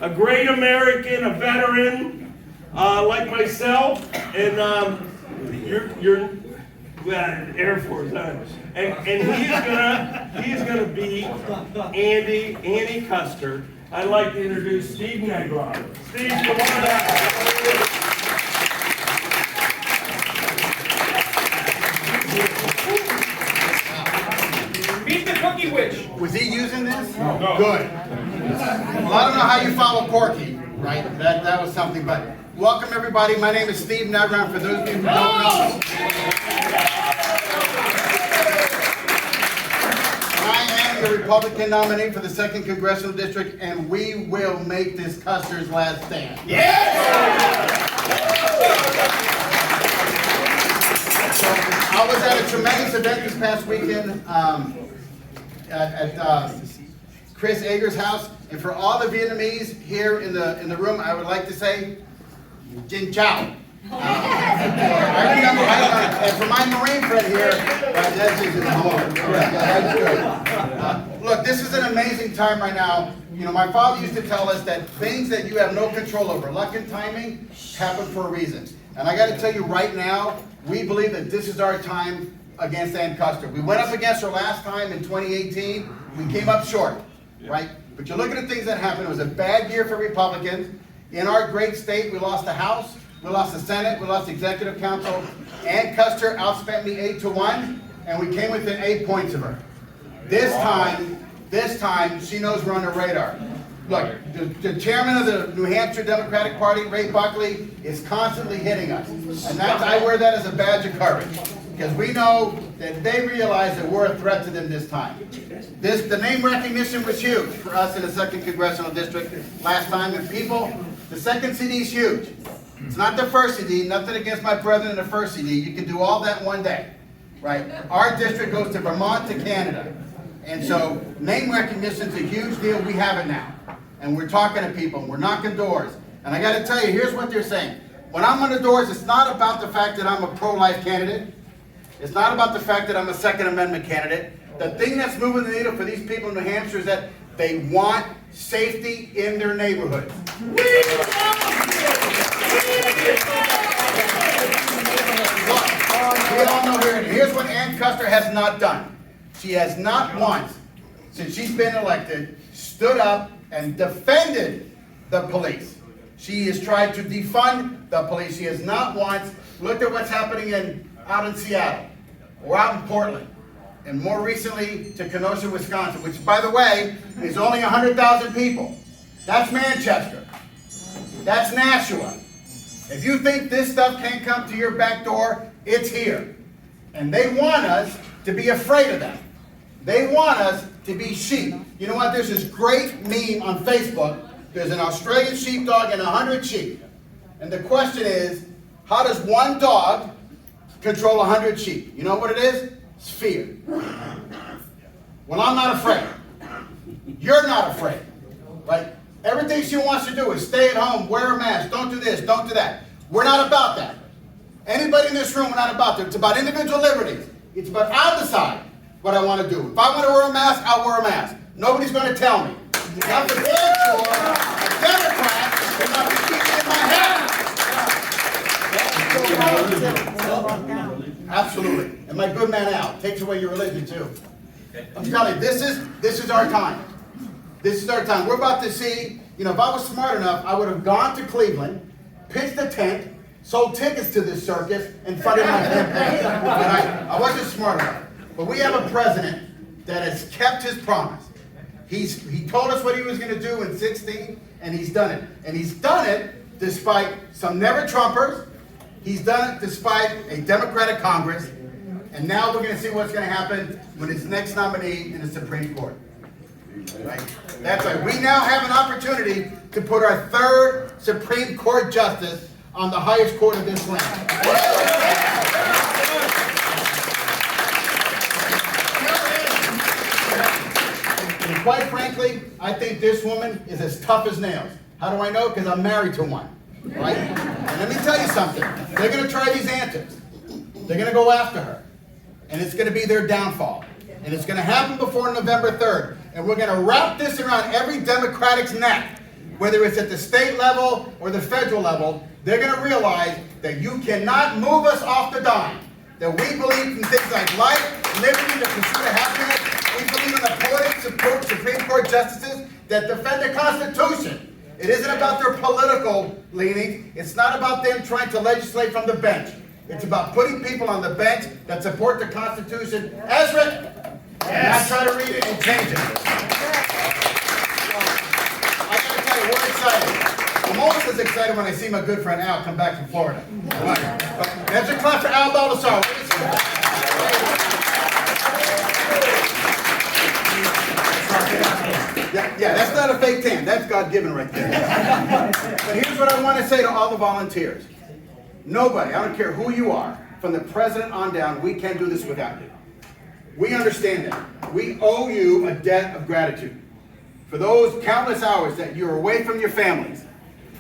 a great American, a veteran, like myself, and you're Air Force, and he's gonna be Andy Custer. I'd like to introduce Steve Negron. Steve, come on out. Cookie Witch. Was he using this? No. Good. Well, I don't know how you follow Corky, right? That was something, but welcome everybody. My name is Steve Negron, for those of you who don't know. I am the Republican nominee for the 2nd Congressional District, and we will make this Custer's last stand. Yeah! So, I was at a tremendous event this past weekend, at Chris Ager's house, and for all the Vietnamese here in the room, I would like to say, Jin Chow. I remember, and for my Marine friend here, that's just that's good. Look, this is an amazing time right now. You know, my father used to tell us that things that you have no control over, luck and timing, happen for a reason. And I got to tell you right now, we believe that this is our time against Ann Custer. We went up against her last time in 2018. We came up short, right? But you look at the things that happened. It was a bad year for Republicans. In our great state, we lost the House, we lost the Senate, we lost the Executive Council. Ann Custer outspent me 8-1, and we came within 8 points of her. This time, she knows we're on her radar. Look, the chairman of the New Hampshire Democratic Party, Ray Buckley, is constantly hitting us. And I wear that as a badge of courage, because we know that they realize that we're a threat to them this time. The name recognition was huge for us in the 2nd Congressional District last time, and people, the 2nd CD is huge. It's not the 1st CD, nothing against my brethren in the 1st CD. You can do all that one day, right? Our district goes to Vermont to Canada. And so name recognition is a huge deal. We have it now. And we're talking to people, and we're knocking doors. And I got to tell you, here's what they're saying. When I'm on the doors, it's not about the fact that I'm a pro-life candidate. It's not about the fact that I'm a Second Amendment candidate. The thing that's moving the needle for these people in New Hampshire is that they want safety in their neighborhoods. Look, we all know here, here's what Ann Custer has not done. She has not once, since she's been elected, stood up and defended the police. She has tried to defund the police. She has not once looked at what's happening out in Seattle or out in Portland, and more recently to Kenosha, Wisconsin, which, by the way, is only 100,000 people. That's Manchester. That's Nashua. If you think this stuff can't come to your back door, it's here. And they want us to be afraid of them. They want us to be sheep. You know what? There's this great meme on Facebook. There's an Australian sheepdog and 100 sheep. And the question is, how does one dog control 100 sheep? You know what it is? It's fear. Well, I'm not afraid. You're not afraid, right? Everything she wants to do is stay at home, wear a mask, don't do this, don't do that. We're not about that. Anybody in this room, we're not about that. It's about individual liberties. It's about I'll decide what I want to do. If I want to wear a mask, I'll wear a mask. Nobody's going to tell me. Now, for damn sure, a Democrat is not going to keep it in my hand. Absolutely. And my good man Al takes away your religion too. I'm telling you, this is our time. This is our time. We're about to see, you know, if I was smart enough, I would have gone to Cleveland, pitched a tent, sold tickets to this circus, and funded my campaign. And I wasn't smart enough. But we have a president that has kept his promise. He told us what he was going to do in 16, and he's done it. And he's done it despite some never-Trumpers. He's done it despite a Democratic Congress. And now we're going to see what's going to happen when his next nominee in the Supreme Court. Right? That's right. We now have an opportunity to put our 3rd Supreme Court justice on the highest court of this land. And quite frankly, I think this woman is as tough as nails. How do I know? Because I'm married to one. Right? And let me tell you something. They're going to try these antics. They're going to go after her. And it's going to be their downfall. And it's going to happen before November 3rd. And we're going to wrap this around every Democratic's neck. whether it's at the state level or the federal level, they're going to realize that you cannot move us off the dime. That we believe in things like life, liberty, the pursuit of happiness. We believe in the poetic Supreme Court justices that defend the Constitution. It isn't about their political leanings. It's not about them trying to legislate from the bench. It's about putting people on the bench that support the Constitution as written. And not try to read it and change it. I gotta tell you, we're excited. I'm always as excited when I see my good friend Al come back from Florida. There's a clap for Al Baldessaro. Yeah, that's not a fake tan. That's God-given right there. But here's what I want to say to all the volunteers. Nobody, I don't care who you are, from the president on down, we can't do this without you. We understand that. We owe you a debt of gratitude for those countless hours that you're away from your families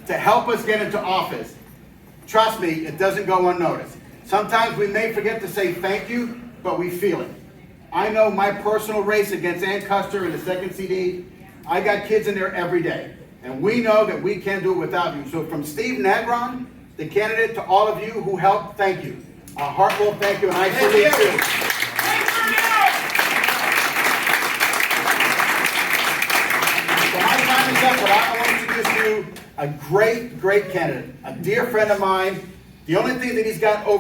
to help us get into office. Trust me, it doesn't go unnoticed. Sometimes we may forget to say thank you, but we feel it. I know my personal race against Ann Custer in the 2nd CD. I got kids in there every day. And we know that we can't do it without you. So from Steve Negron, the candidate, to all of you who helped, thank you. A heartfelt thank you, and I salute you. So my time is up, but I want to introduce you a great, great candidate, a dear friend of mine. The only thing that he's got over